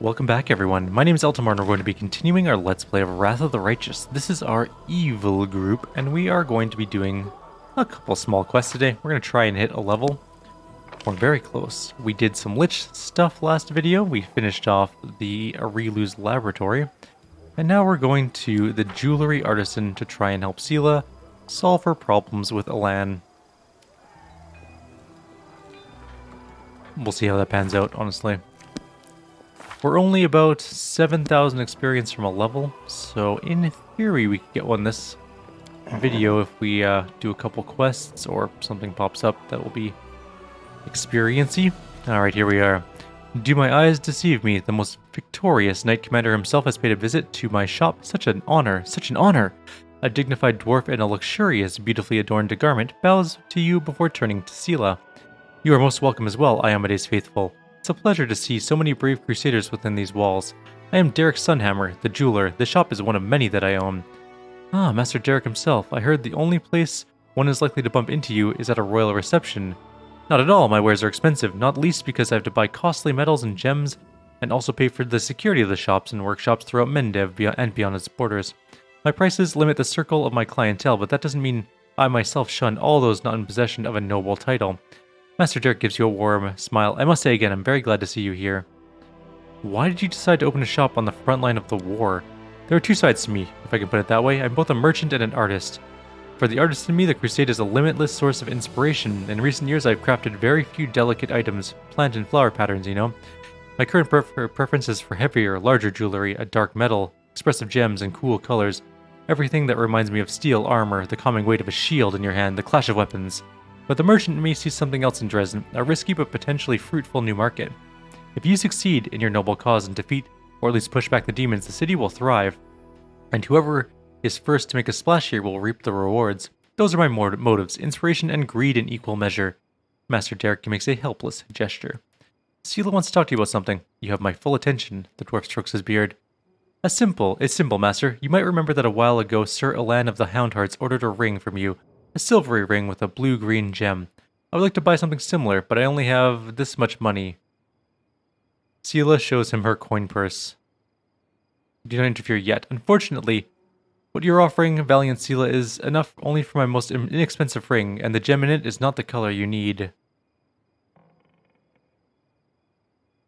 Welcome back everyone, my name is Eltimar and we're going to be continuing our Let's Play of Wrath of the Righteous. This is our evil group and we are going to be doing a couple small quests today. We're going to try and hit a level. We're very close. We did some lich stuff last video, we finished off the Arilu's laboratory. And now we're going to the Jewelry Artisan to try and help Seela solve her problems with Elan. We'll see how that pans out, honestly. We're only about 7,000 experience from a level, so in theory we could get one this video if we do a couple quests or something pops up that will be experience-y. Alright, here we are. Do my eyes deceive me? The most victorious Knight Commander himself has paid a visit to my shop. Such an honor, such an honor! A dignified dwarf in a luxurious, beautifully adorned garment bows to you before turning to Seela. You are most welcome as well, Iomede's faithful. It's a pleasure to see so many brave crusaders within these walls. I am Derek Sunhammer, the jeweler. The shop is one of many that I own. Ah, Master Derek himself. I heard the only place one is likely to bump into you is at a royal reception. Not at all, my wares are expensive, not least because I have to buy costly metals and gems, and also pay for the security of the shops and workshops throughout Mendev and beyond its borders. My prices limit the circle of my clientele, but that doesn't mean I myself shun all those not in possession of a noble title. Master Derek gives you a warm smile. I must say again, I'm very glad to see you here. Why did you decide to open a shop on the front line of the war? There are two sides to me, if I can put it that way. I'm both a merchant and an artist. For the artist in me, the Crusade is a limitless source of inspiration. In recent years, I've crafted very few delicate items, plant and flower patterns, you know. My current preference is for heavier, larger jewelry, a dark metal, expressive gems, and cool colors. Everything that reminds me of steel, armor, the calming weight of a shield in your hand, the clash of weapons. But the merchant in me sees something else in Dresden, a risky but potentially fruitful new market. If you succeed in your noble cause and defeat, or at least push back the demons, the city will thrive. And whoever is first to make a splash here will reap the rewards. Those are my motives, inspiration and greed in equal measure. Master Derek makes a helpless gesture. Seela wants to talk to you about something. You have my full attention, the dwarf strokes his beard. It's simple, master. You might remember that a while ago Sir Elan of the Houndhearts ordered a ring from you. A silvery ring with a blue-green gem. I would like to buy something similar, but I only have this much money. Seela shows him her coin purse. Do not interfere yet. Unfortunately, what you're offering, valiant Seela, is enough only for my most inexpensive ring, and the gem in it is not the color you need.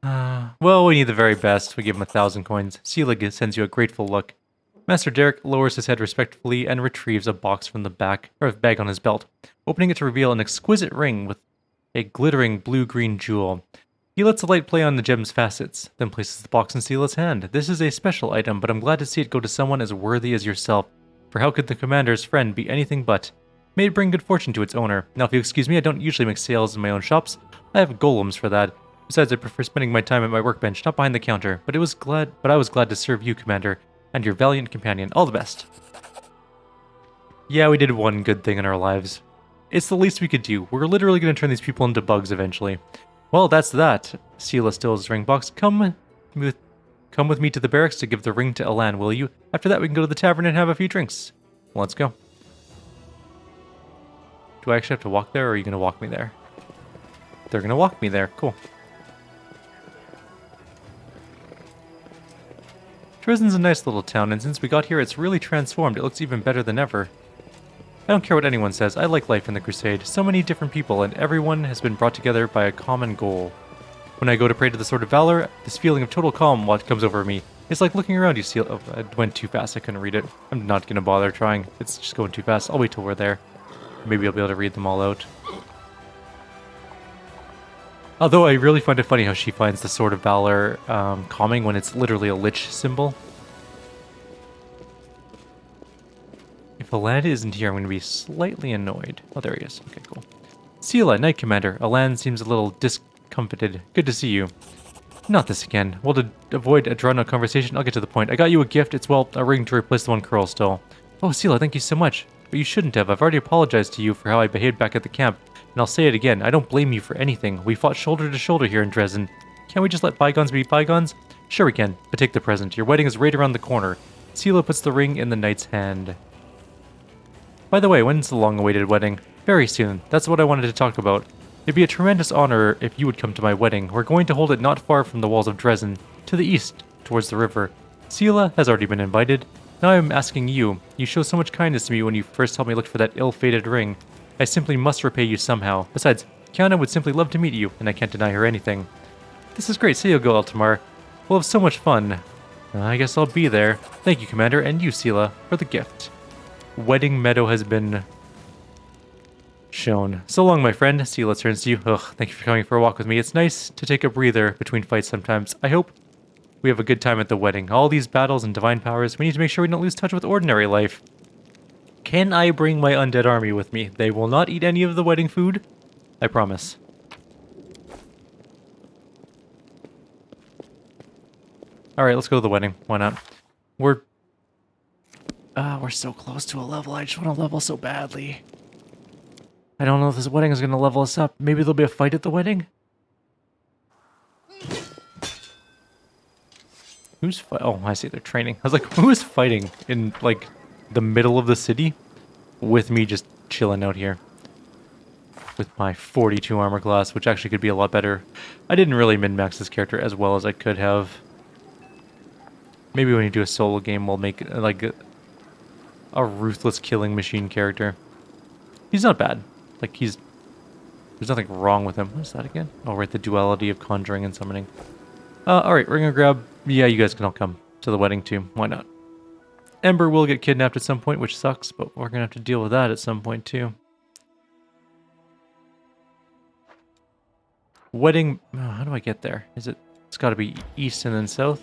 Well, we need the very best. We give him 1,000 coins. Seela sends you a grateful look. Master Derek lowers his head respectfully and retrieves a box from the bag on his belt, opening it to reveal an exquisite ring with a glittering blue-green jewel. He lets the light play on the gem's facets, then places the box in Seela's hand. This is a special item, but I'm glad to see it go to someone as worthy as yourself, for how could the commander's friend be anything but? May it bring good fortune to its owner. Now, if you excuse me, I don't usually make sales in my own shops. I have golems for that. Besides, I prefer spending my time at my workbench, not behind the counter. But I was glad to serve you, Commander, and your valiant companion. All the best. Yeah, we did one good thing in our lives. It's the least we could do. We're literally going to turn these people into bugs eventually. Well, that's that. Seela stills his ring box. Come with me to the barracks to give the ring to Elan, will you? After that, we can go to the tavern and have a few drinks. Let's go. Do I actually have to walk there, or are you going to walk me there? They're going to walk me there. Cool. Dresden's a nice little town, and since we got here, it's really transformed. It looks even better than ever. I don't care what anyone says. I like life in the Crusade. So many different people, and everyone has been brought together by a common goal. When I go to pray to the Sword of Valor, this feeling of total calm comes over me. It's like looking around you see... Oh, it went too fast. I couldn't read it. I'm not going to bother trying. It's just going too fast. I'll wait till we're there. Maybe I'll be able to read them all out. Although I really find it funny how she finds the Sword of Valor calming when it's literally a lich symbol. If Elan isn't here, I'm going to be slightly annoyed. Oh, there he is. Okay, cool. Seela, Knight Commander. Elan seems a little discomfited. Good to see you. Not this again. Well, to avoid a drawn-out conversation, I'll get to the point. I got you a gift. It's, well, a ring to replace the one Curl stole. Oh, Seela, thank you so much. But you shouldn't have. I've already apologized to you for how I behaved back at the camp. And I'll say it again, I don't blame you for anything. We fought shoulder to shoulder here in Dresden. Can't we just let bygones be bygones? Sure we can, but take the present. Your wedding is right around the corner. Seela puts the ring in the knight's hand. By the way, when's the long-awaited wedding? Very soon. That's what I wanted to talk about. It'd be a tremendous honor if you would come to my wedding. We're going to hold it not far from the walls of Dresden. to the east, towards the river. Sela has already been invited. Now I'm asking you. You showed so much kindness to me when you first helped me look for that ill-fated ring. I simply must repay you somehow. Besides, Kiana would simply love to meet you, and I can't deny her anything. This is great. Say you'll go, Eltimar. We'll have so much fun. I guess I'll be there. Thank you, Commander, and you, Sela, for the gift. Wedding Meadow has been shown. So long, my friend. Sela turns to you. Ugh, thank you for coming for a walk with me. It's nice to take a breather between fights sometimes. I hope we have a good time at the wedding. All these battles and divine powers, we need to make sure we don't lose touch with ordinary life. Can I bring my undead army with me? They will not eat any of the wedding food. I promise. Alright, let's go to the wedding. Why not? We're so close to a level. I just want to level so badly. I don't know if this wedding is going to level us up. Maybe there'll be a fight at the wedding? Who's oh, I see, they're training. I was like, who is fighting in, like, the middle of the city with me just chilling out here? With my 42 armor class, which actually could be a lot better. I didn't really min-max this character as well as I could have. Maybe when you do a solo game, we'll make, like, a ruthless killing machine character. He's not bad. Like, there's nothing wrong with him. What is that again? Oh, right, the duality of conjuring and summoning. Alright, we're gonna grab... Yeah, you guys can all come to the wedding too. Why not? Ember will get kidnapped at some point, which sucks, but we're gonna have to deal with that at some point too. Wedding... Oh, how do I get there? It's gotta be east and then south?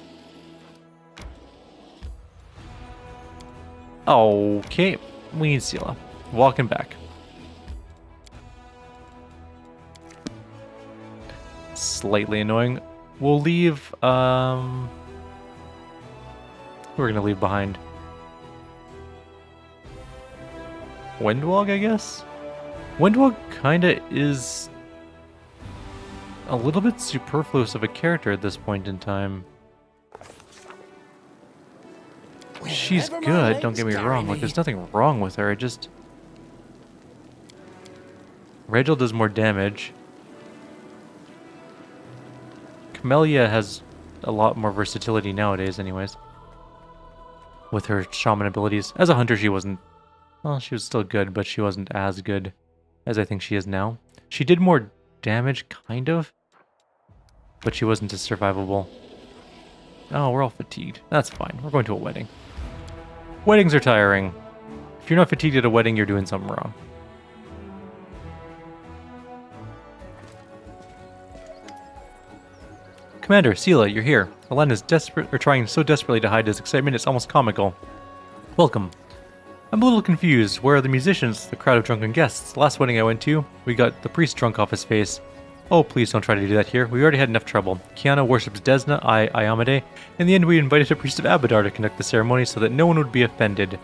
Okay, we need Sela. Walking back. Slightly annoying. We'll leave, who we're gonna leave behind? Windwog, I guess? Windwog kinda is a little bit superfluous of a character at this point in time. She's good, don't get me wrong. Like, there's nothing wrong with her. Rachel does more damage. Camellia has a lot more versatility nowadays, anyways. With her shaman abilities. As a hunter, she wasn't... Well, she was still good, but she wasn't as good as I think she is now. She did more damage, kind of. But she wasn't as survivable. Oh, we're all fatigued. That's fine. We're going to a wedding. Weddings are tiring. If you're not fatigued at a wedding, you're doing something wrong. Commander, Sela, you're here. Alan is trying so desperately to hide his excitement, it's almost comical. Welcome. I'm a little confused. Where are the musicians, the crowd of drunken guests? The last wedding I went to, we got the priest drunk off his face. Oh, please don't try to do that here. We already had enough trouble. Kiana worships Desna, I Iamade. In the end, we invited a priest of Abadar to conduct the ceremony so that no one would be offended.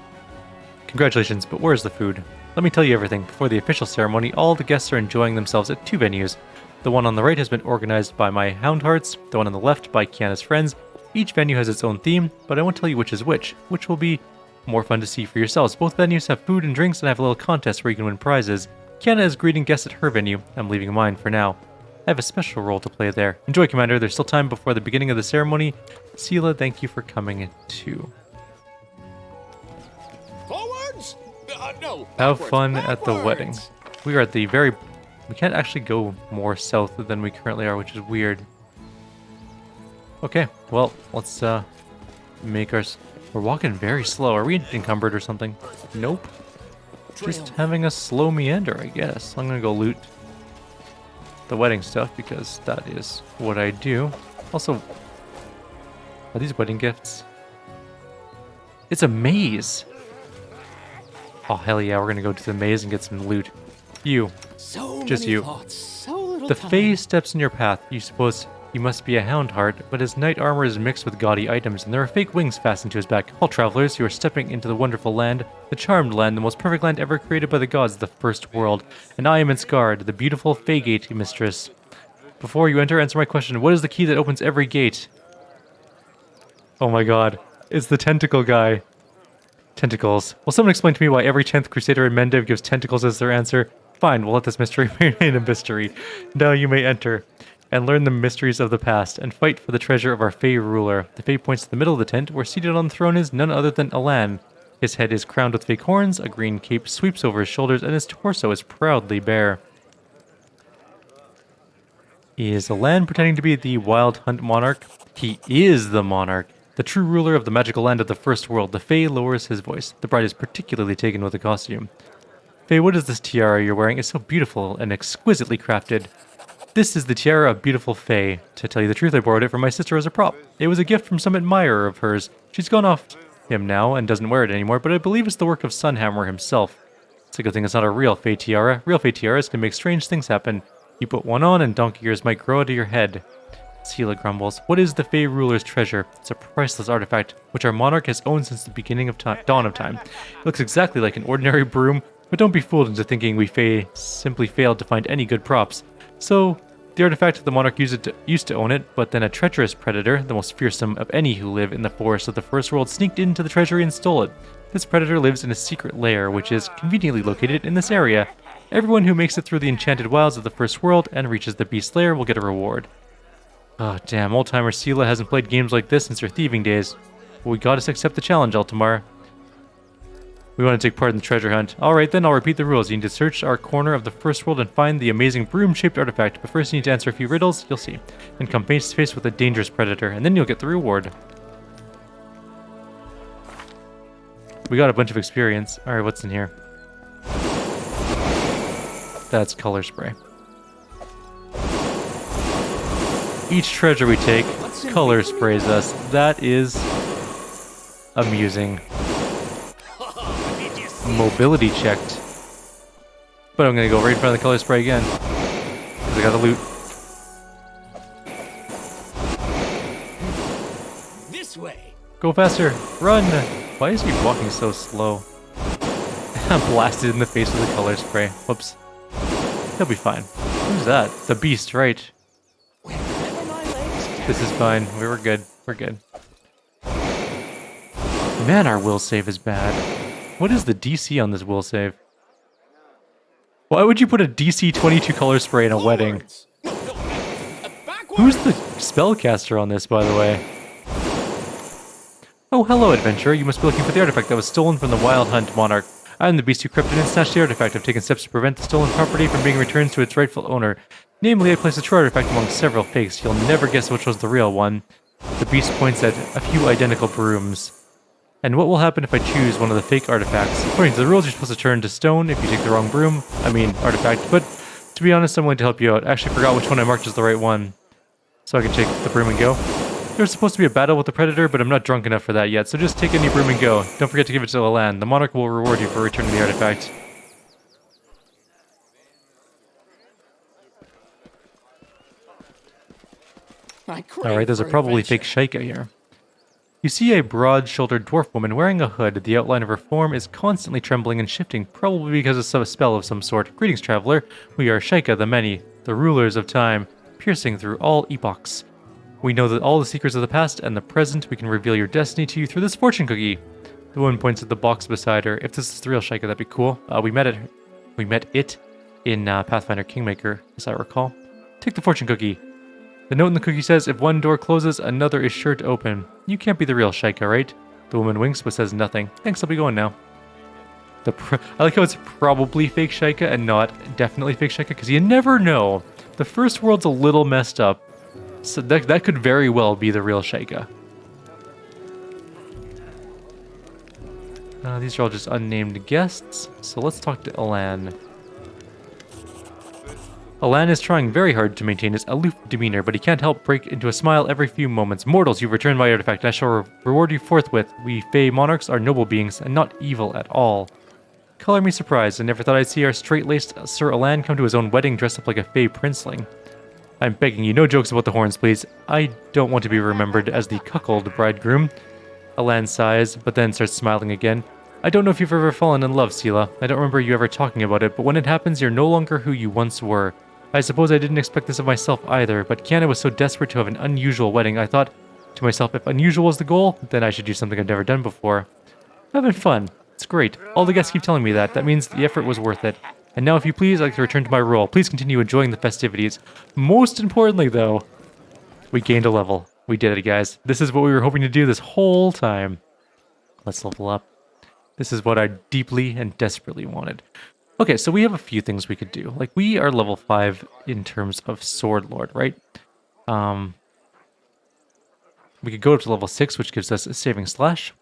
Congratulations, but where's the food? Let me tell you everything. Before the official ceremony, all the guests are enjoying themselves at 2 venues. The one on the right has been organized by my Houndhearts, the one on the left by Kiana's friends. Each venue has its own theme, but I won't tell you which is which will be more fun to see for yourselves. Both venues have food and drinks and have a little contest where you can win prizes. Kiana is greeting guests at her venue. I'm leaving mine for now. I have a special role to play there. Enjoy, Commander. There's still time before the beginning of the ceremony. Sela, thank you for coming too. Forwards? No. Have fun at the wedding. We are at the very... We can't actually go more south than we currently are, which is weird. Okay, well, let's make our... We're walking very slow. Are we encumbered or something? Nope. Just having a slow meander, I guess. I'm gonna go loot the wedding stuff because that is what I do. Also, are these wedding gifts? It's a maze. Oh, hell yeah, we're gonna go to the maze and get some loot. You. Just you. The Fae steps in your path. You suppose he must be a Houndheart, but his knight armor is mixed with gaudy items, and there are fake wings fastened to his back. All travelers, you are stepping into the wonderful land, the charmed land, the most perfect land ever created by the gods, the first world. And I am its guard, the beautiful Fae Gate mistress. Before you enter, answer my question. What is the key that opens every gate? Oh my god. It's the tentacle guy. Tentacles. Will someone explain to me why every 10th Crusader in Mendev gives tentacles as their answer? Fine, we'll let this mystery remain a mystery. Now you may enter. and learn the mysteries of the past, and fight for the treasure of our Fey ruler. The Fey points to the middle of the tent, where seated on the throne is none other than Alan. His head is crowned with fake horns, a green cape sweeps over his shoulders, and his torso is proudly bare. Is Alan pretending to be the Wild Hunt monarch? He is the monarch. The true ruler of the magical land of the First World. The Fey lowers his voice. The bride is particularly taken with the costume. Fey, what is this tiara you're wearing? It's so beautiful and exquisitely crafted. This is the tiara of beautiful Fey. To tell you the truth, I borrowed it from my sister as a prop. It was a gift from some admirer of hers. She's gone off him now and doesn't wear it anymore, but I believe it's the work of Sunhammer himself. It's a good thing it's not a real Fey tiara. Real Fey tiaras can make strange things happen. You put one on and donkey ears might grow out of your head. Sela grumbles. What is the Fey ruler's treasure? It's a priceless artifact, which our monarch has owned since the beginning of time, dawn of time. It looks exactly like an ordinary broom, but don't be fooled into thinking we Fey simply failed to find any good props. So, the artifact, the monarch used to own it, but then a treacherous predator, the most fearsome of any who live in the forests of the First World, sneaked into the treasury and stole it. This predator lives in a secret lair, which is conveniently located in this area. Everyone who makes it through the enchanted wilds of the First World and reaches the beast's lair will get a reward. Oh, damn, old-timer Sela hasn't played games like this since her thieving days. But we gotta accept the challenge, Eltimar. We want to take part in the treasure hunt. Alright then, I'll repeat the rules. You need to search our corner of the First World and find the amazing broom-shaped artifact. But first you need to answer a few riddles, you'll see. And come face to face with a dangerous predator, and then you'll get the reward. We got a bunch of experience. Alright, what's in here? That's color spray. Each treasure we take, color sprays us. That is amusing. Mobility checked. But I'm gonna go right in front of the color spray again. Because I got the loot. This way. Go faster. Run. Why is he walking so slow? I'm blasted in the face with the color spray. Whoops. He'll be fine. Who's that? The beast, right? This is fine. We were good. We're good. Man, our will save is bad. What is the DC on this will save? Why would you put a DC 22 color spray in a wedding? Who's the spellcaster on this, by the way? Oh, hello, adventurer. You must be looking for the artifact that was stolen from the Wild Hunt monarch. I am the beast who crept in and snatched the artifact. I've taken steps to prevent the stolen property from being returned to its rightful owner. Namely, I placed a true artifact among several fakes. You'll never guess which was the real one. The beast points at a few identical brooms. And what will happen if I choose one of the fake artifacts? According to the rules, you're supposed to turn to stone if you take the wrong broom. Artifact. But to be honest, I'm willing to help you out. I actually forgot which one I marked as the right one. So I can take the broom and go. There's supposed to be a battle with the predator, but I'm not drunk enough for that yet. So just take any broom and go. Don't forget to give it to Alan. The monarch will reward you for returning the artifact. Alright, there's a probably fake Shaika here. You see a broad-shouldered dwarf woman wearing a hood. The outline of her form is constantly trembling and shifting, probably because of a spell of some sort. Greetings, traveler. We are Shaika the Many, the rulers of time, piercing through all epochs. We know that all the secrets of the past and the present. We can reveal your destiny to you through this fortune cookie. The woman points at the box beside her. If this is the real Shaika, that'd be cool. We met it in Pathfinder Kingmaker, as I recall. Take the fortune cookie. The note in the cookie says, if one door closes, another is sure to open. You can't be the real Shaika, right? The woman winks but says nothing. Thanks, I'll be going now. I like how it's probably fake Shaika and not definitely fake Shaika, because you never know. The First World's a little messed up. So that could very well be the real Shaika. These are all just unnamed guests, so let's talk to Alan. Alan is trying very hard to maintain his aloof demeanor, but he can't help break into a smile every few moments. Mortals, you've returned my artifact. I shall reward you forthwith. We Fey monarchs are noble beings, and not evil at all. Color me surprised. I never thought I'd see our straight-laced Sir Alan come to his own wedding dressed up like a Fey princeling. I'm begging you, no jokes about the horns, please. I don't want to be remembered as the cuckold bridegroom. Alan sighs, but then starts smiling again. I don't know if you've ever fallen in love, Sela. I don't remember you ever talking about it, but when it happens, you're no longer who you once were. I suppose I didn't expect this of myself either, but Kiana was so desperate to have an unusual wedding, I thought to myself, if unusual is the goal, then I should do something I've never done before. Having fun. It's great. All the guests keep telling me that. That means the effort was worth it. And now, if you please, I'd like to return to my role. Please continue enjoying the festivities. Most importantly, though, we gained a level. We did it, guys. This is what we were hoping to do this whole time. Let's level up. This is what I deeply and desperately wanted. Okay, so we have a few things we could do. Like, we are level 5 in terms of Sword Lord, right? We could go up to level 6, which gives us a saving slash.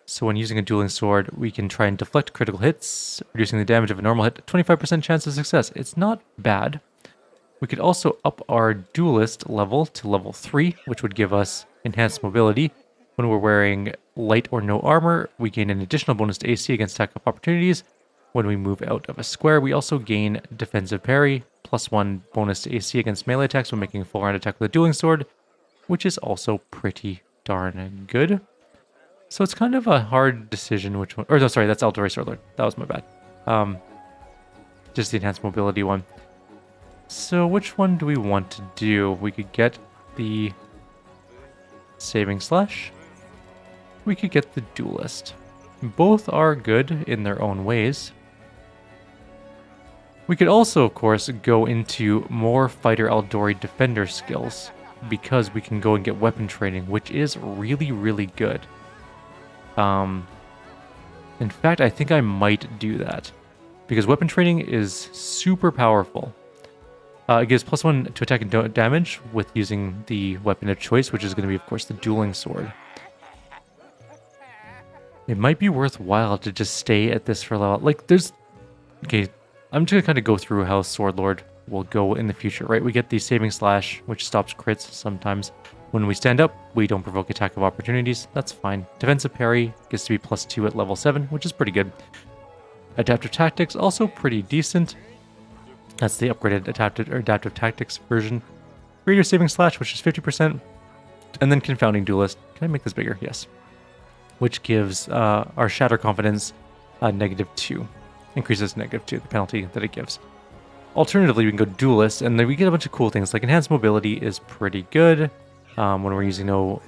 So when using a dueling sword, we can try and deflect critical hits, reducing the damage of a normal hit, 25% chance of success. It's not bad. We could also up our duelist level to level 3, which would give us enhanced mobility. When we're wearing light or no armor, we gain an additional bonus to AC against attack of opportunities. When we move out of a square, we also gain defensive parry, +1 bonus to AC against melee attacks when making a full round attack with a dueling sword, which is also pretty darn good. So it's kind of a hard decision which one... Or no, sorry, that's Eldorei Sword Lord. That was my bad. Just the enhanced mobility one. So which one do we want to do? We could get the saving slash. We could get the duelist. Both are good in their own ways. We could also, of course, go into more Fighter Eldorei defender skills, because we can go and get weapon training, which is really, really good. In fact, I think I might do that, because weapon training is super powerful. It gives +1 to attack and damage with using the weapon of choice, which is going to be, of course, the dueling sword. It might be worthwhile to just stay at this for a level. Like, there's... Okay, I'm just going to kind of go through how Sword Lord will go in the future, right? We get the saving slash, which stops crits sometimes. When we stand up, we don't provoke attack of opportunities. That's fine. Defensive parry gets to be +2 at level 7, which is pretty good. Adaptive tactics, also pretty decent. That's the upgraded adaptive tactics version. Greater saving slash, which is 50%. And then confounding duelist. Can I make this bigger? Yes. Which gives our shatter confidence -2. Increases -2, the penalty that it gives. Alternatively, we can go duelist, and then we get a bunch of cool things. Like enhanced mobility is pretty good. When we're using no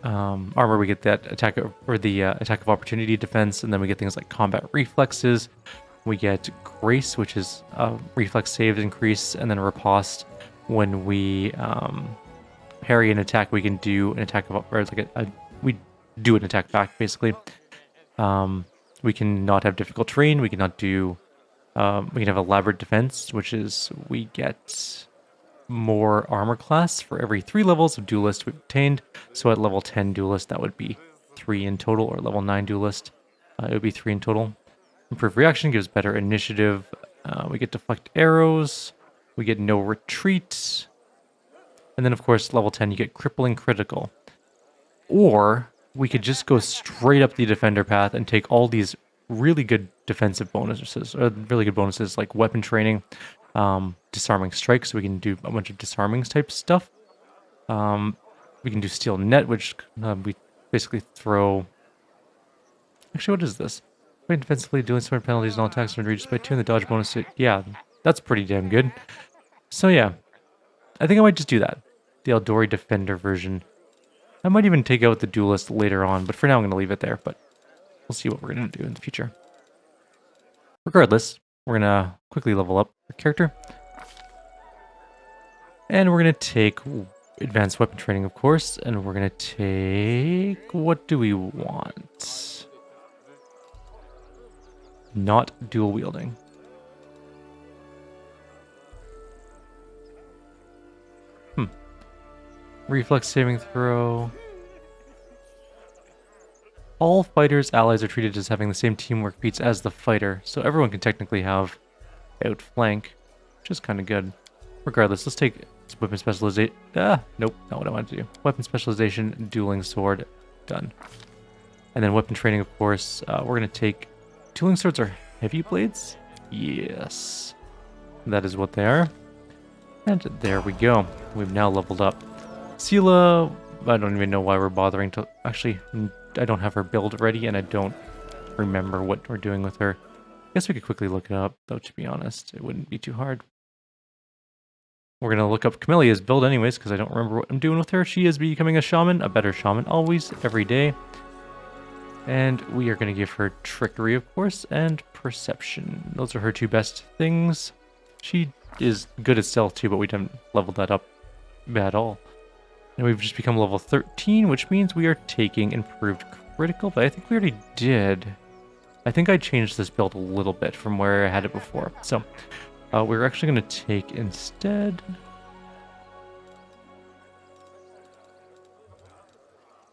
armor, we get that attack attack of opportunity defense, and then we get things like combat reflexes. We get grace, which is reflex saves increase, and then riposte. When we parry an attack, we can do an attack of, or like we do an attack back basically. We can not have difficult terrain. We cannot do. We can have elaborate defense, which is we get more armor class for every 3 levels of duelist we've obtained. So at level 10 duelist, that would be 3 in total, or level 9 duelist, it would be 3 in total. Improved reaction gives better initiative. We get deflect arrows. We get no retreat. And then, of course, level 10, you get crippling critical. Or we could just go straight up the defender path and take all these really good defensive bonuses, or really good bonuses like weapon training, disarming strike, so we can do a bunch of disarming type stuff. We can do steel net, which we basically throw... Actually, what is this? Fighting defensively, dealing sword penalties and all attacks are reduced by 2 in the dodge bonus. Yeah, that's pretty damn good. So yeah, I think I might just do that. The Eldorei Defender version. I might even take out the duelist later on, but for now I'm going to leave it there, but we'll see what we're going to do in the future. Regardless, we're going to quickly level up our character. And we're going to take advanced weapon training, of course, and we're going to take... What do we want? Not dual wielding. Reflex saving throw. All fighters' allies are treated as having the same teamwork feats as the fighter, so everyone can technically have outflank, which is kind of good. Regardless, let's take weapon specialization. Nope, not what I wanted to do. Weapon specialization, dueling sword, done. And then weapon training, of course. We're going to take... Dueling swords are heavy blades? Yes. That is what they are. And there we go. We've now leveled up. Sela, I don't even know why we're bothering to... Actually, I don't have her build ready, and I don't remember what we're doing with her. I guess we could quickly look it up, though, to be honest. It wouldn't be too hard. We're going to look up Camelia's build anyways, because I don't remember what I'm doing with her. She is becoming a shaman, a better shaman, always, every day. And we are going to give her Trickery, of course, and Perception. Those are her two best things. She is good at Stealth too, but we didn't level that up at all. And we've just become level 13, which means we are taking Improved Critical, but I think we already did. I think I changed this build a little bit from where I had it before. So we're actually going to take instead...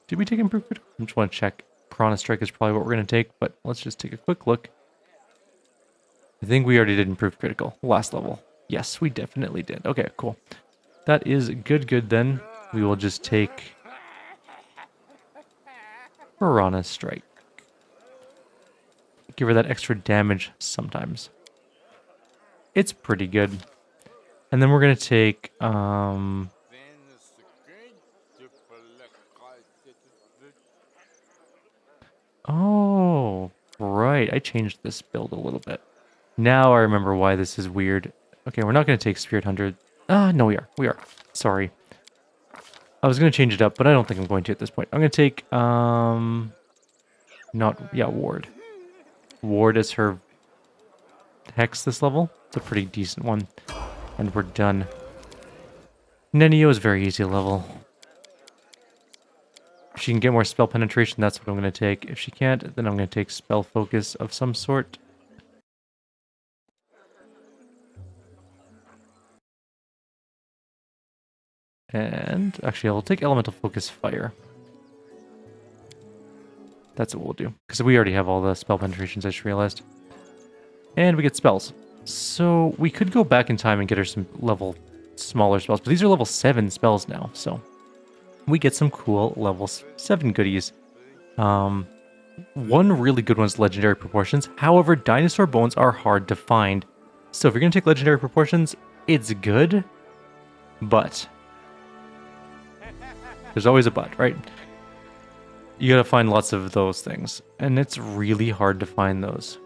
Did we take Improved Critical? I just want to check. Piranha Strike is probably what we're going to take, but let's just take a quick look. I think we already did Improved Critical last level. Yes, we definitely did. Okay, cool. That is good then. We will just take Piranha Strike. Give her that extra damage sometimes. It's pretty good. And then we're going to take... Oh, right. I changed this build a little bit. Now I remember why this is weird. Okay, we're not going to take Spirit Hunter. No, we are. We are. Sorry. I was going to change it up, but I don't think I'm going to at this point. I'm going to take, Ward. Ward is her Hex this level. It's a pretty decent one. And we're done. Nenio is very easy level. If she can get more spell penetration, that's what I'm going to take. If she can't, then I'm going to take spell focus of some sort. And actually, I'll take Elemental Focus Fire. That's what we'll do. Because we already have all the spell penetrations, I just realized. And we get spells. So we could go back in time and get her some smaller spells. But these are level 7 spells now. So we get some cool level 7 goodies. One really good one is Legendary Proportions. However, Dinosaur Bones are hard to find. So if you're going to take Legendary Proportions, it's good. But... there's always a but, right? You gotta find lots of those things. And it's really hard to find those.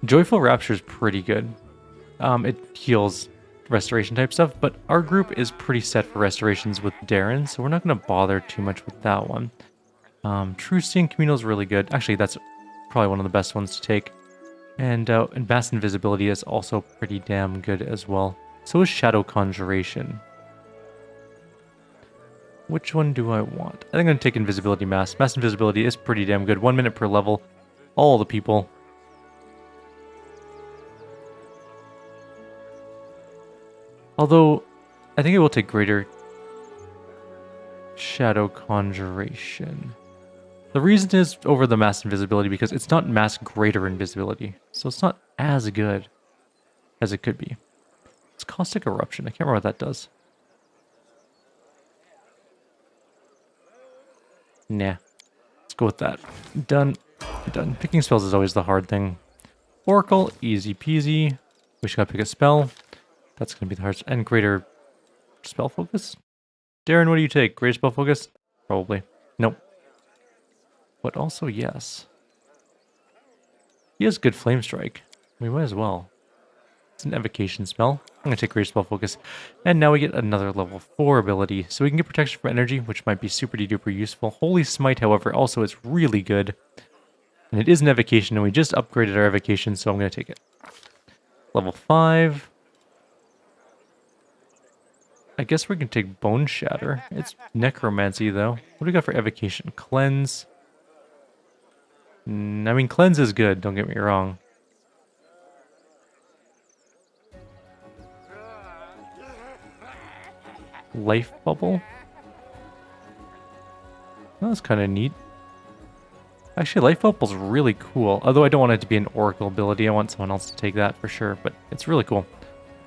Joyful Rapture is pretty good. It heals restoration type stuff, but our group is pretty set for restorations with Darren, so we're not gonna bother too much with that one. True Seeing Communal is really good. Actually, that's probably one of the best ones to take. And Mass Invisibility is also pretty damn good as well. So is Shadow Conjuration. Which one do I want? I think I'm going to take Invisibility Mass. Mass Invisibility is pretty damn good. 1 minute per level. All the people. Although, I think I will take Greater Shadow Conjuration. The reason is over the Mass Invisibility because it's not Mass Greater Invisibility. So it's not as good as it could be. It's Caustic Eruption. I can't remember what that does. Nah. Let's go with that. Done. Done. Picking spells is always the hard thing. Oracle, easy peasy. We should gotta pick a spell. That's gonna be the hardest. And Greater Spell Focus? Darren, what do you take? Greater Spell Focus? Probably. Nope. But also, yes. He has good Flame Strike. We might as well. It's an Evocation spell. I'm going to take Greater Spell Focus. And now we get another level 4 ability. So we can get Protection from Energy, which might be super duper useful. Holy Smite, however, also is really good. And it is an Evocation, and we just upgraded our Evocation, so I'm going to take it. Level 5. I guess we can take Bone Shatter. It's Necromancy, though. What do we got for Evocation? Cleanse. I mean, Cleanse is good, don't get me wrong. Life Bubble? That's kind of neat. Actually, Life Bubble's really cool. Although I don't want it to be an Oracle ability. I want someone else to take that for sure, but it's really cool.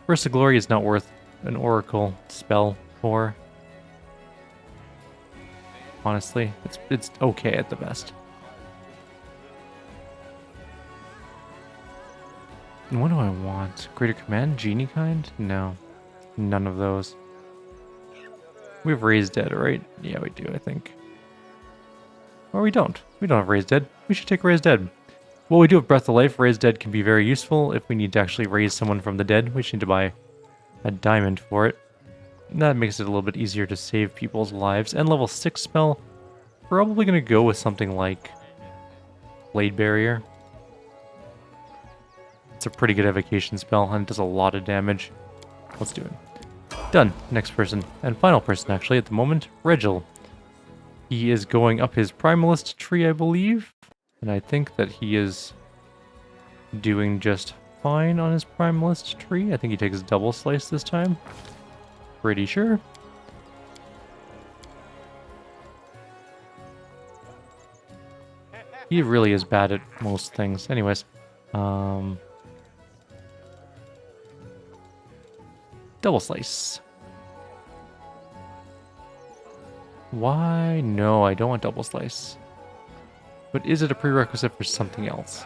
Burst of Glory is not worth an Oracle spell for. Honestly, it's okay at the best. And what do I want? Greater Command? Genie kind? No. None of those. We have Raised Dead, right? Yeah, we do, I think. Or we don't. We don't have Raised Dead. We should take Raised Dead. Well, we do have Breath of Life. Raised Dead can be very useful if we need to actually raise someone from the dead. We just need to buy a diamond for it. That makes it a little bit easier to save people's lives. And level 6 spell, probably going to go with something like Blade Barrier. It's a pretty good evocation spell, and it does a lot of damage. Let's do it. Done. Next person. And final person, actually, at the moment, Regil. He is going up his Primalist tree, I believe. And I think that he is doing just fine on his Primalist tree. I think he takes double slice this time. Pretty sure. He really is bad at most things. Anyways. Double slice. Why? No, I don't want double slice. But is it a prerequisite for something else?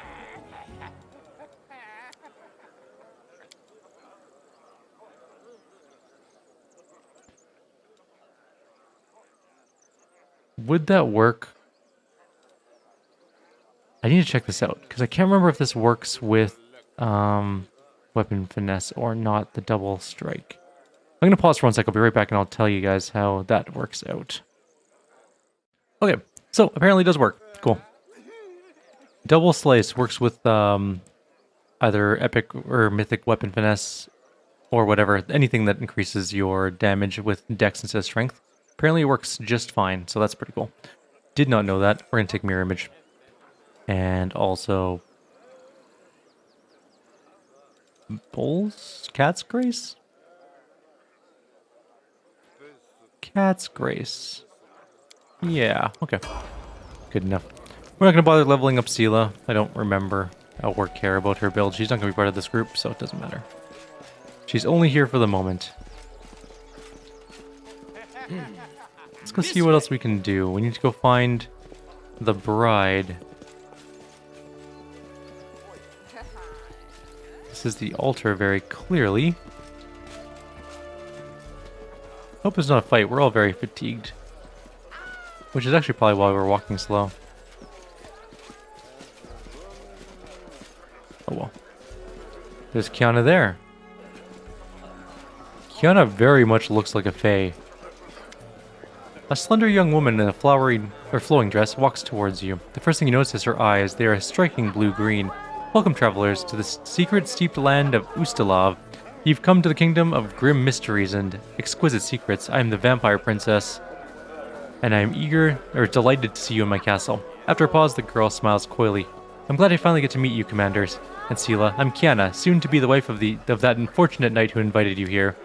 Would that work? I need to check this out, because I can't remember if this works with weapon finesse or not, the double strike. I'm going to pause for 1 sec, I'll be right back and I'll tell you guys how that works out. Okay, so apparently it does work. Cool. Double slice works with either epic or mythic weapon finesse or whatever, anything that increases your damage with dex instead of strength. Apparently it works just fine, so that's pretty cool. Did not know that. We're going to take mirror image. And also Bull's Cat's Grace? Cat's Grace. Yeah, okay. Good enough. We're not going to bother leveling up Seela. I don't remember or care about her build. She's not going to be part of this group, so it doesn't matter. She's only here for the moment. Let's go see what else we can do. We need to go find the bride. This is the altar very clearly. Hope it's not a fight. We're all very fatigued. Which is actually probably why we're walking slow. Oh well. There's Kiana there. Kiana very much looks like a fae. A slender young woman in a flowing dress walks towards you. The first thing you notice is her eyes. They are a striking blue-green. Welcome, travelers, to the secret steeped land of Ustalav. You've come to the kingdom of grim mysteries and exquisite secrets. I am the vampire princess, and I am delighted to see you in my castle. After a pause, the girl smiles coyly. I'm glad I finally get to meet you, commanders. And Seela, I'm Kiana, soon to be the wife of that unfortunate knight who invited you here.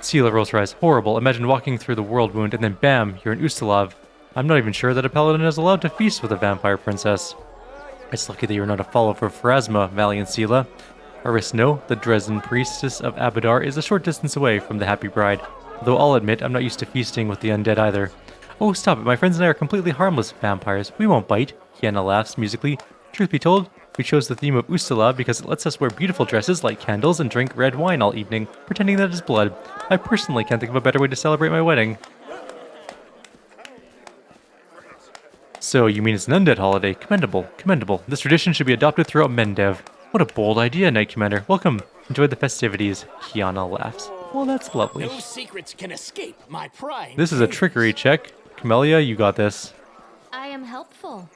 Seela rolls her eyes. Horrible. Imagine walking through the world wound, and then bam, you're in Ustalav. I'm not even sure that a paladin is allowed to feast with a vampire princess. It's lucky that you're not a follower of Pharasma, valiant Seela. Arisno, the Dresden priestess of Abadar, is a short distance away from the happy bride. Though I'll admit, I'm not used to feasting with the undead either. Oh, stop it. My friends and I are completely harmless vampires. We won't bite. Kiana laughs musically. Truth be told, we chose the theme of Ustala because it lets us wear beautiful dresses, light candles, and drink red wine all evening, pretending that it's blood. I personally can't think of a better way to celebrate my wedding. So, you mean it's an undead holiday? Commendable, commendable. This tradition should be adopted throughout Mendev. What a bold idea, Knight Commander. Welcome. Enjoy the festivities. Kiana laughs. Well, that's lovely. No secrets can escape my pride. This is a trickery check. Camellia, you got this. I am helpful.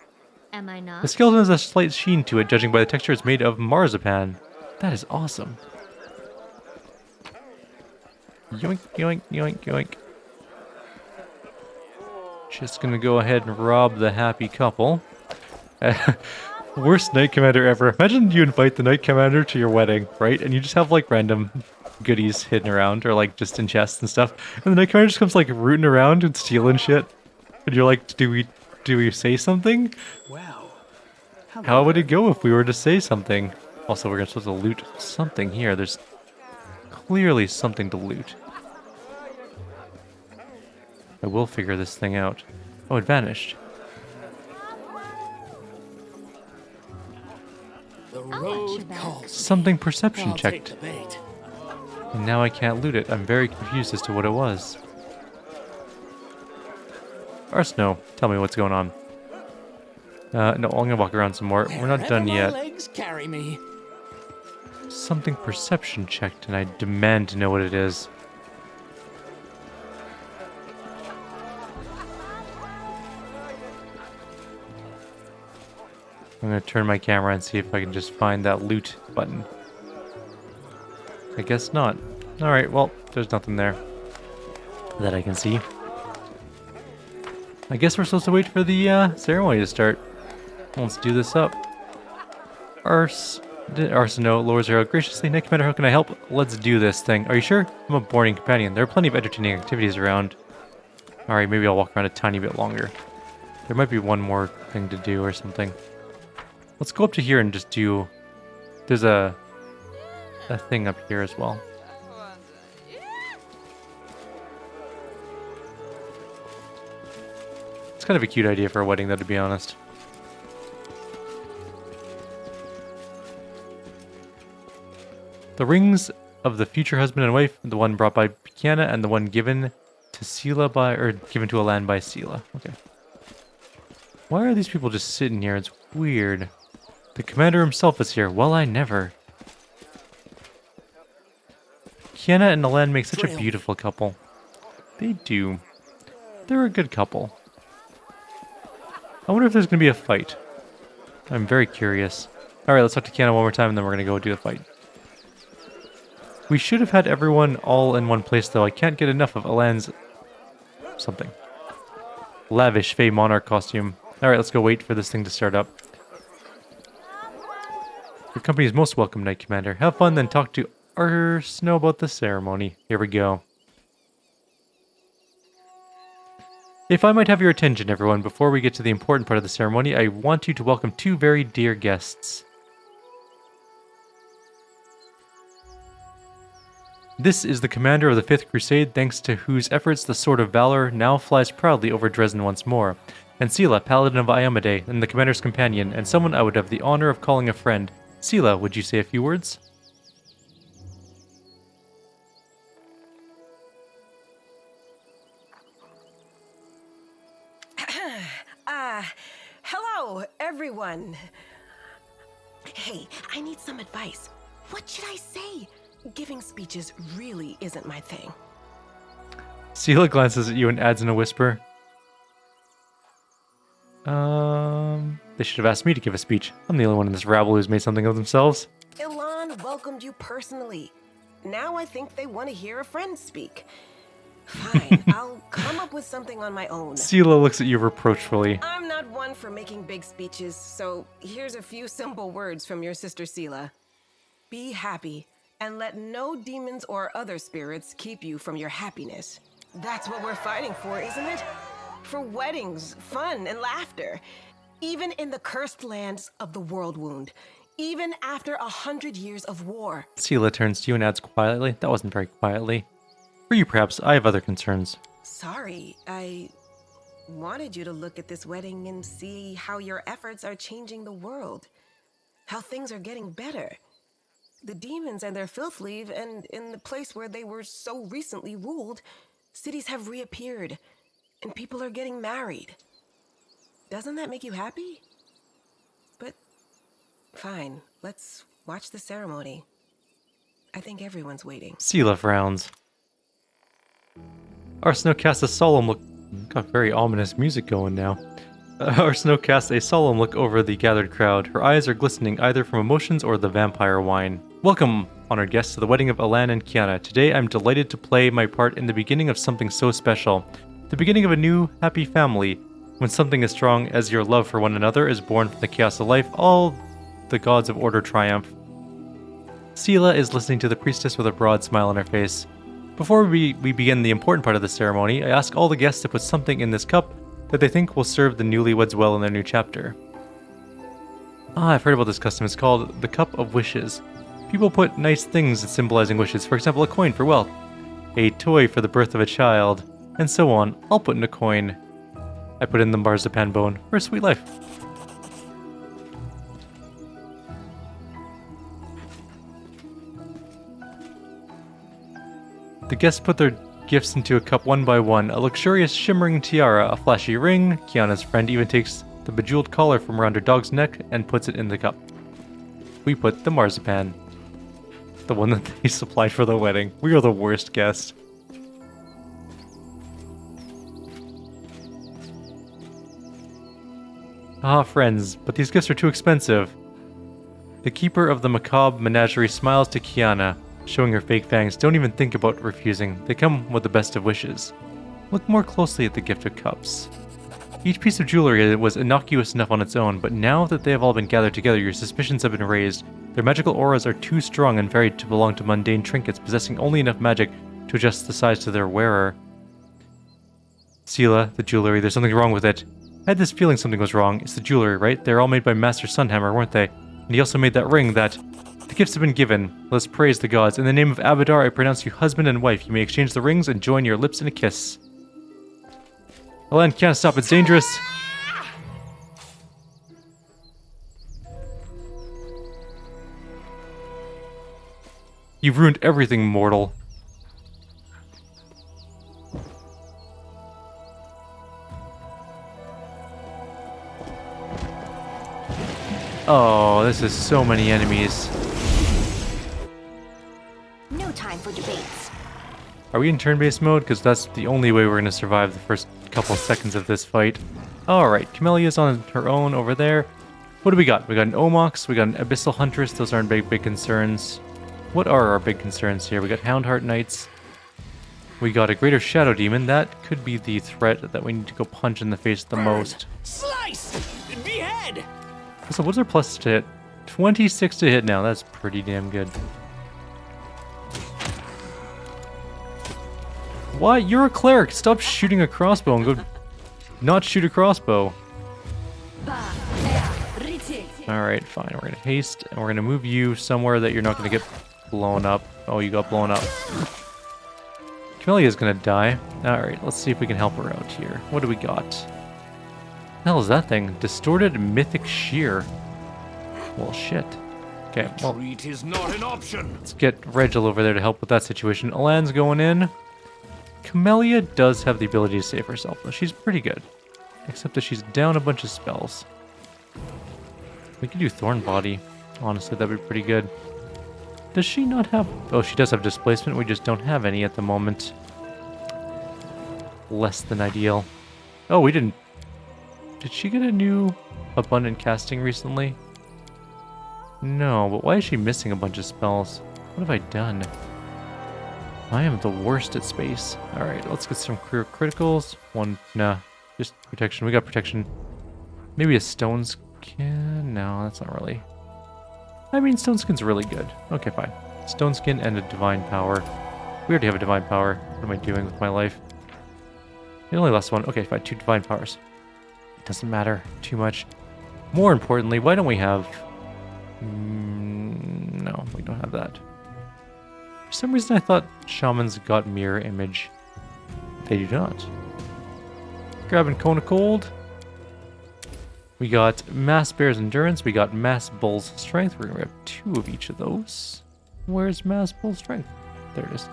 Am I not? The skeleton has a slight sheen to it, judging by the texture it's made of marzipan. That is awesome. Yoink, yoink, yoink, yoink. Just gonna go ahead and rob the happy couple. Worst Knight Commander ever. Imagine you invite the Knight Commander to your wedding, right? And you just have like random goodies hidden around, or like just in chests and stuff. And the Knight Commander just comes like rooting around and stealing shit. And you're like, do we say something? Wow. How would it go if we were to say something? Also, we're supposed to loot something here. There's clearly something to loot. I will figure this thing out. Oh, it vanished. The road calls. Something perception I'll take checked. the bait. And now I can't loot it. I'm very confused as to what it was. Arsno, tell me what's going on. No, I'm gonna walk around some more. We're not done Wherever my yet. legs carry me. Something perception checked, and I demand to know what it is. I'm gonna turn my camera and see if I can just find that loot button. I guess not. Alright, well, there's nothing there that I can see. I guess we're supposed to wait for the ceremony to start. Let's do this up. Arsino lowers her out graciously. Nick, Commander, how can I help? Let's do this thing. Are you sure? I'm a boring companion. There are plenty of entertaining activities around. Alright, maybe I'll walk around a tiny bit longer. There might be one more thing to do or something. Let's go up to here and just do... There's a thing up here as well. It's kind of a cute idea for a wedding, though, to be honest. The rings of the future husband and wife, the one brought by Kiana and the one given to Sela by, or given to Alan by Sela. Okay. Why are these people just sitting here? It's weird. The commander himself is here. Well, I never. Kiana and Alan make such a beautiful couple. They do. They're a good couple. I wonder if there's going to be a fight. I'm very curious. Alright, let's talk to Kiana one more time and then we're going to go do the fight. We should have had everyone all in one place, though. I can't get enough of Alan's... something. Lavish Fey Monarch costume. Alright, let's go wait for this thing to start up. Your company is most welcome, Knight Commander. Have fun, then talk to Snow about the ceremony. Here we go. If I might have your attention, everyone, before we get to the important part of the ceremony, I want you to welcome two very dear guests. This is the commander of the 5th Crusade, thanks to whose efforts the Sword of Valor now flies proudly over Dresden once more. And Sela, Paladin of Iamade, and the commander's companion, and someone I would have the honor of calling a friend. Sela, would you say a few words? Hello, everyone. Hey, I need some advice. What should I say? Giving speeches really isn't my thing. Sela glances at you and adds in a whisper. They should have asked me to give a speech. I'm the only one in this rabble who's made something of themselves. Ilan welcomed you personally. Now I think they want to hear a friend speak. Fine, I'll come up with something on my own. Sela looks at you reproachfully. I'm not one for making big speeches, so here's a few simple words from your sister Sela. Be happy, and let no demons or other spirits keep you from your happiness. That's what we're fighting for, isn't it? For weddings, fun, and laughter. Even in the cursed lands of the World Wound. Even after 100 years of war. Sela turns to you and adds quietly. That wasn't very quietly. For you, perhaps. I have other concerns. Sorry, I wanted you to look at this wedding and see how your efforts are changing the world. How things are getting better. The demons and their filth leave, and in the place where they were so recently ruled, cities have reappeared, and people are getting married. Doesn't that make you happy? But, fine, let's watch the ceremony. I think everyone's waiting. Sela frowns. Arsino casts a solemn look... Got very ominous music going now. Arsino casts a solemn look over the gathered crowd. Her eyes are glistening either from emotions or the vampire wine. Welcome, honored guests, to the wedding of Alan and Kiana. Today I'm delighted to play my part in the beginning of something so special. The beginning of a new, happy family. When something as strong as your love for one another is born from the chaos of life, all the gods of order triumph. Sela is listening to the priestess with a broad smile on her face. Before we begin the important part of the ceremony, I ask all the guests to put something in this cup that they think will serve the newlyweds well in their new chapter. I've heard about this custom. It's called the Cup of Wishes. People put nice things symbolizing wishes, for example, a coin for wealth, a toy for the birth of a child, and so on. I'll put in a coin. I put in the marzipan bone for a sweet life. The guests put their gifts into a cup one by one. A luxurious shimmering tiara, a flashy ring. Kiana's friend even takes the bejeweled collar from around her dog's neck and puts it in the cup. We put the marzipan. The one that they supplied for the wedding. We are the worst guests. Ah, friends, but these gifts are too expensive. The keeper of the macabre menagerie smiles to Kiana, showing her fake fangs. Don't even think about refusing. They come with the best of wishes. Look more closely at the gift of cups. Each piece of jewelry was innocuous enough on its own, but now that they have all been gathered together, your suspicions have been raised. Their magical auras are too strong and varied to belong to mundane trinkets, possessing only enough magic to adjust the size to their wearer. Sela, the jewelry, there's something wrong with it. I had this feeling something was wrong. It's the jewelry, right? They're all made by Master Sunhammer, weren't they? And he also made that ring that... The gifts have been given. Let's praise the gods. In the name of Abadar, I pronounce you husband and wife. You may exchange the rings and join your lips in a kiss. Alan, can't stop. It's dangerous. You've ruined everything, mortal. Oh, this is so many enemies. No time for debates. Are we in turn-based mode? Because that's the only way we're going to survive the first couple seconds of this fight. Alright, Camelia's on her own over there. What do we got? We got an Omox, we got an Abyssal Huntress. Those aren't big concerns. What are our big concerns here? We got Houndheart Knights. We got a Greater Shadow Demon. That could be the threat that we need to go punch in the face the most. Slice! Behead! So what's our plus to hit? 26 to hit now. That's pretty damn good. Why? You're a cleric. Stop shooting a crossbow and go not shoot a crossbow. Alright, fine. We're going to haste and we're going to move you somewhere that you're not going to get blown up. Oh, you got blown up. Camelia's going to die. Alright, let's see if we can help her out here. What do we got? What the hell is that thing? Distorted Mythic Shear. Well, shit. Okay, well, Retreat is not an option. let's get Regil over there to help with that situation. Alan's going in. Camellia does have the ability to save herself, though. She's pretty good. Except that she's down a bunch of spells. We could do Thorn Body. Honestly, that'd be pretty good. Does she not have... Oh, she does have Displacement. We just don't have any at the moment. Less than ideal. Oh, we didn't... Did she get a new Abundant Casting recently? No, but why is she missing a bunch of spells? What have I done? I am the worst at space. Alright, let's get some criticals. One, nah, just protection. We got protection. Maybe a Stone Skin? No, that's not really... I mean, Stone Skin's really good. Okay, fine. Stone Skin and a Divine Power. We already have a Divine Power. What am I doing with my life? The only last one. Okay, fine. 2 Divine Powers. It doesn't matter too much. More importantly, why don't we have... no, we don't have that. For some reason I thought Shamans got Mirror Image. They do not. Grabbing Cone of Cold. We got Mass Bear's Endurance. We got Mass Bull's Strength. We're going to grab 2 of each of those. Where's Mass Bull's Strength? There it is.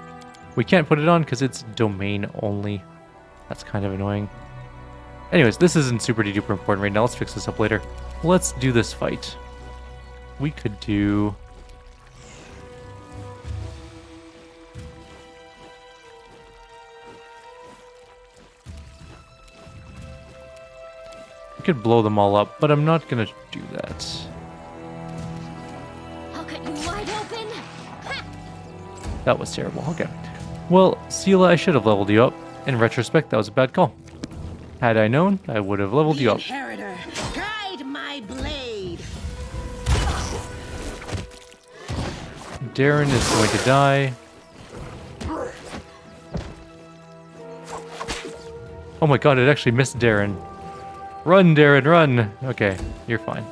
We can't put it on because it's domain only. That's kind of annoying. Anyways, this isn't super duper important right now. Let's fix this up later. Let's do this fight. We could do... We could blow them all up, but I'm not gonna do that. I'll cut you wide open. Ha! That was terrible. Okay. Well, Sela, I should have leveled you up. In retrospect, that was a bad call. Had I known, I would have leveled you up. Inheritor, guide my blade. Darren is going to die. Oh my god, it actually missed Darren. Run, Darren, run! Okay, you're fine.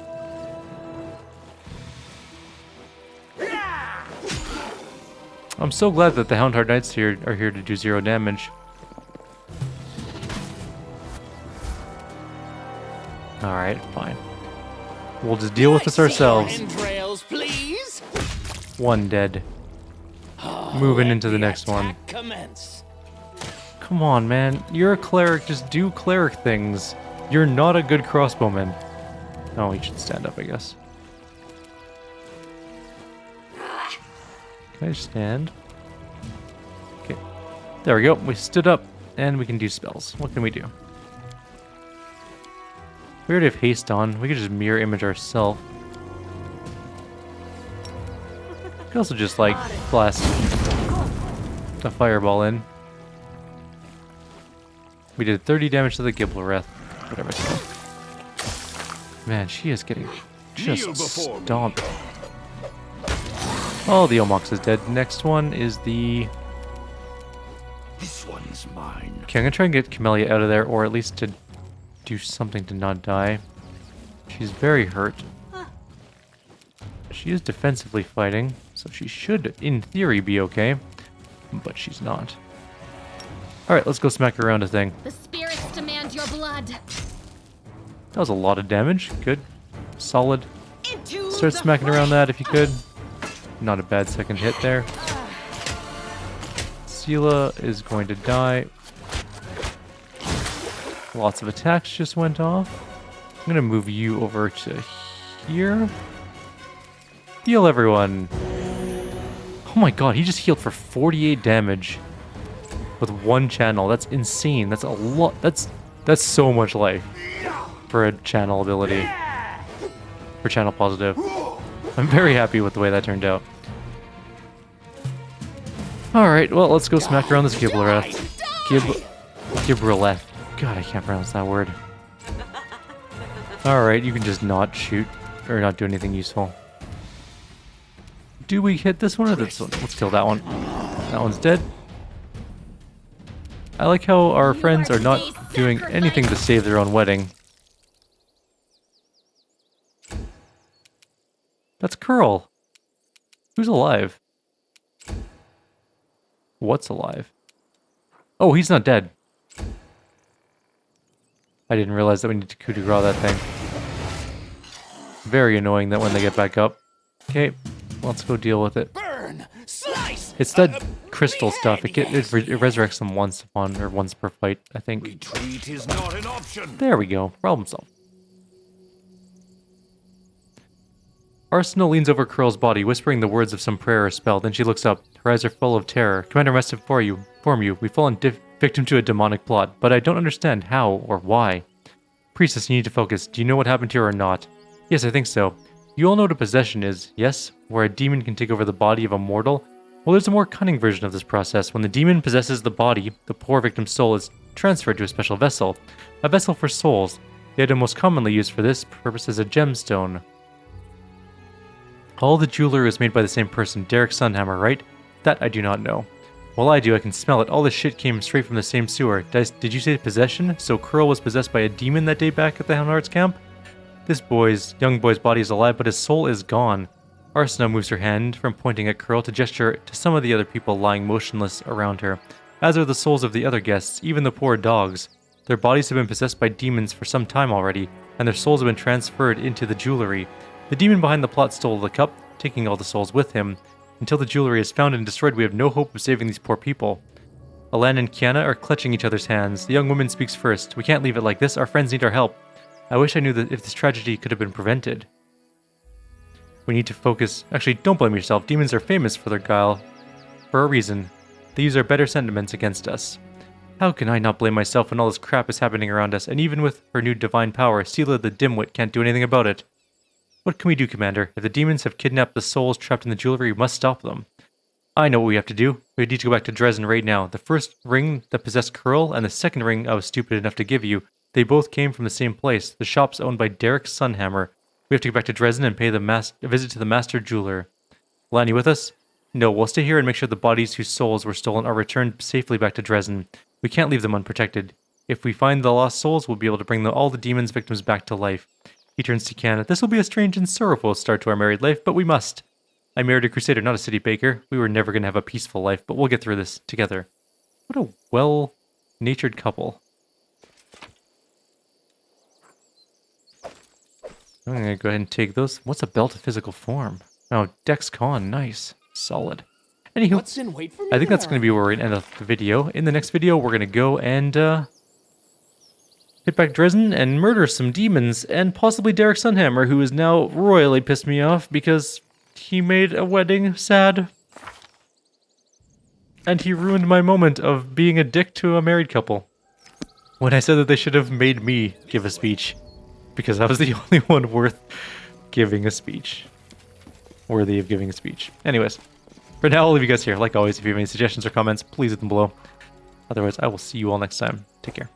I'm so glad that the Houndheart Knights here are here to do 0 damage. Alright, fine. We'll just deal with this ourselves. Entrails, please. 1 dead. Moving into the next one. Commence. Come on, man. You're a cleric. Just do cleric things. You're not a good crossbowman. Oh, he should stand up, I guess. Can I stand? Okay. There we go. We stood up, and we can do spells. What can we do? We already have haste on. We could just mirror image ourselves. We could also just like blast a fireball in. We did 30 damage to the Gibblereth. Whatever it's called. Man, she is getting just stomped. Oh, the Omox is dead. Next one is the... This one's mine. Okay, I'm gonna try and get Camellia out of there, or at least to do something to not die. She's very hurt. She is defensively fighting, so she should, in theory, be okay. But she's not. Alright, let's go smack around a thing. The spirits demand your blood. That was a lot of damage. Good. Solid. Into Start the smacking around fight. that if you could. Not a bad second hit there. Sela is going to die. Lots of attacks just went off. I'm going to move you over to here. Heal everyone. Oh my god, he just healed for 48 damage with one channel. That's insane. That's a lot. That's so much life for a channel ability. For channel positive. I'm very happy with the way that turned out. Alright, well, let's go smack around this Gibblereth. Gibraleth. God, I can't pronounce that word. Alright, you can just not shoot, or not do anything useful. Do we hit this one or this one? Let's kill that one. That one's dead. I like how our friends are not doing anything to save their own wedding. That's Curl. Who's alive? What's alive? Oh, he's not dead. I didn't realize that we need to coup de grace that thing. Very annoying that when they get back up. Okay, let's go deal with it. Burn! Slice! It's that crystal stuff. It resurrects them once per fight, I think. Retreat is not an option. There we go. Problem solved. Arsenal leans over Curl's body, whispering the words of some prayer or spell. Then she looks up. Her eyes are full of terror. Commander must inform you. We've fallen victim to a demonic plot, but I don't understand how or why. Priestess, you need to focus. Do you know what happened here or not? Yes, I think so. You all know what a possession is, yes? Where a demon can take over the body of a mortal? Well, there's a more cunning version of this process. When the demon possesses the body, the poor victim's soul is transferred to a special vessel. A vessel for souls. The item most commonly used for this purpose is a gemstone. All the jewelry is made by the same person, Derek Sunhammer, right? That I do not know. Well, I do. I can smell it. All this shit came straight from the same sewer. Did you say possession? So Curl was possessed by a demon that day back at the Houndheart's camp? This young boy's body is alive, but his soul is gone. Arsena moves her hand from pointing at Curl to gesture to some of the other people lying motionless around her, as are the souls of the other guests, even the poor dogs. Their bodies have been possessed by demons for some time already, and their souls have been transferred into the jewelry. The demon behind the plot stole the cup, taking all the souls with him. Until the jewelry is found and destroyed, we have no hope of saving these poor people. Alan and Kiana are clutching each other's hands. The young woman speaks first. We can't leave it like this. Our friends need our help. I wish I knew that if this tragedy could have been prevented. We need to focus. Actually, don't blame yourself. Demons are famous for their guile. For a reason. They use our better sentiments against us. How can I not blame myself when all this crap is happening around us, and even with her new divine power, Sela the Dimwit can't do anything about it? What can we do, Commander? If the demons have kidnapped the souls trapped in the jewelry, we must stop them. I know what we have to do. We need to go back to Dresden right now. The first ring that possessed Curl and the second ring I was stupid enough to give you, they both came from the same place. The shop's owned by Derek Sunhammer. We have to go back to Dresden and pay a visit to the master jeweler. Lan, you with us? No, we'll stay here and make sure the bodies whose souls were stolen are returned safely back to Dresden. We can't leave them unprotected. If we find the lost souls, we'll be able to bring all the demons' victims back to life. He turns to Kiana. This will be a strange and sorrowful start to our married life, but we must. I married a crusader, not a city baker. We were never going to have a peaceful life, but we'll get through this together. What a well-natured couple. I'm going to go ahead and take those. What's a belt of physical form? Oh, Dex Con. Nice. Solid. Anywho, What's in wait for me I think that's there? going to be where we're going to end up the video. In the next video, we're going to go and hit back Dresden and murder some demons, and possibly Derek Sunhammer, who is now royally pissed me off because he made a wedding sad. And he ruined my moment of being a dick to a married couple when I said that they should have made me give a speech. because I was the only one worth giving a speech. Worthy of giving a speech. Anyways, for now, I'll leave you guys here. Like always, if you have any suggestions or comments, please leave them below. Otherwise, I will see you all next time. Take care.